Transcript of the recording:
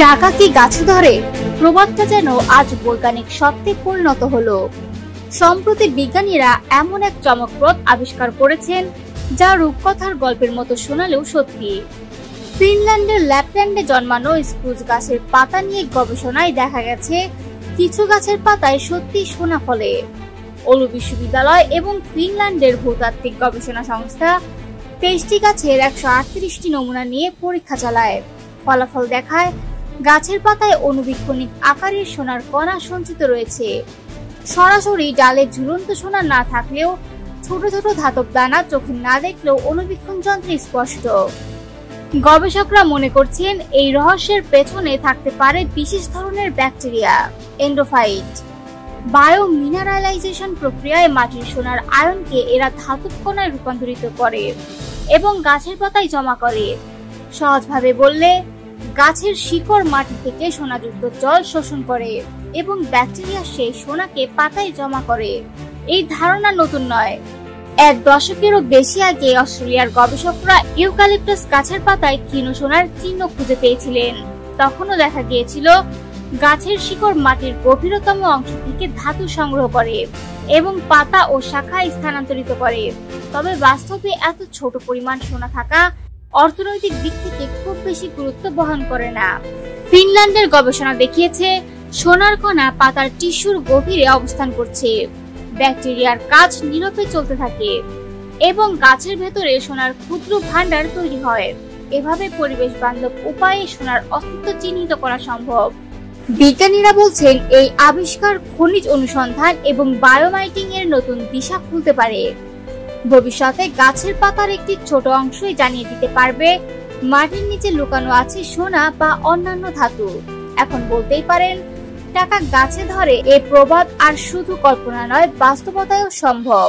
টাকা কি গাছে ধরে? প্রবাদটা যেন আজ বৈজ্ঞানিক সত্যে পরিণত হলো। সম্প্রতি বিজ্ঞানীরা এমন এক চমকপ্রদ আবিষ্কার করেছেন যা রূপকথার গল্পের মতো শোনালেও সত্যি। ফিনল্যান্ডের ল্যাপল্যান্ডে জন্মানো স্প্রুস গাছের পাতা নিয়ে গবেষণায় দেখা গেছে কিছু গাছের পাতায় সত্যি সোনা ফলে। ওলু বিশ্ববিদ্যালয় এবং ফিনল্যান্ডের ভূতাত্ত্বিক গবেষণা সংস্থা 23টি গাছের 138টি নমুনা নিয়ে পরীক্ষা চালায়। ফলাফল দেখায় গাছের পাতায় অনুবীক্ষণিক আকারের সোনার কণা সঞ্চিত রয়েছে। সরাসরি ডালে ঝুলন্ত সোনা না থাকলেও ছোট ছোট ধাতব দানা চোখে না দেখলেও অনুবীক্ষণ যন্ত্রে স্পষ্ট। গবেষকরা মনে করছেন এই রহস্যের পেছনে থাকতে পারে বিশেষ ধরনের ব্যাকটেরিয়া এন্ডোফাইট। বায়োমিনারালাইজেশন প্রক্রিয়ায় মাটির সোনার আয়নকে এরা ধাতব কণায় রূপান্তরিত করে এবং গাছের পাতায় জমা করে। সহজভাবে বললে, গাছের শিকড় মাটি থেকে সোনাযুক্ত জল শোষণ করে এবং ব্যাকটেরিয়া সেই সোনাকে পাতায় জমা করে। এই ধারণা নতুন নয়। 1 দশকেরও বেশি আগে অস্ট্রেলিয়ার গবেষকরা ইউক্যালিপটাস গাছের পাতায় ক্ষীণ সোনার চিহ্ন খুঁজে পেয়েছিলেন। তখনও দেখা গিয়েছিল গাছের শিকড় মাটির গভীরতম অংশ থেকে ধাতু সংগ্রহ করে এবং পাতা ও শাখায় স্থানান্তরিত করে। তবে বাস্তবে এত ছোট পরিমাণ সোনা থাকা অর্থনৈতিক দিক থেকে খুব বেশি গুরুত্ব বহন করে না। ফিনল্যান্ডের গবেষণা দেখিয়েছে সোনার কণা পাতার টিস্যুর গভীরে অবস্থান করছে। ব্যাকটেরিয়ার কাজ নীরবে চলতে থাকে এবং গাছের ভেতরে সোনার ক্ষুদ্র ভান্ডার তৈরি হয়। এভাবে পরিবেশ বান্ধব উপায়ে সোনার অস্তিত্ব চিহ্নিত করা সম্ভব। বিজ্ঞানীরা বলছেন এই আবিষ্কার খনিজ অনুসন্ধান এবং বায়োমাইটিং এর নতুন দিশা খুলতে পারে। ভবিষ্যতে গাছের পাতার একটি ছোট অংশই জানিয়ে দিতে পারবে মাটির নিচে লুকানো আছে সোনা বা অন্যান্য ধাতু। এখন বলতেই পারেন, টাকা গাছে ধরে এ প্রবাদ আর শুধু কল্পনা নয়, বাস্তবতায়ও সম্ভব।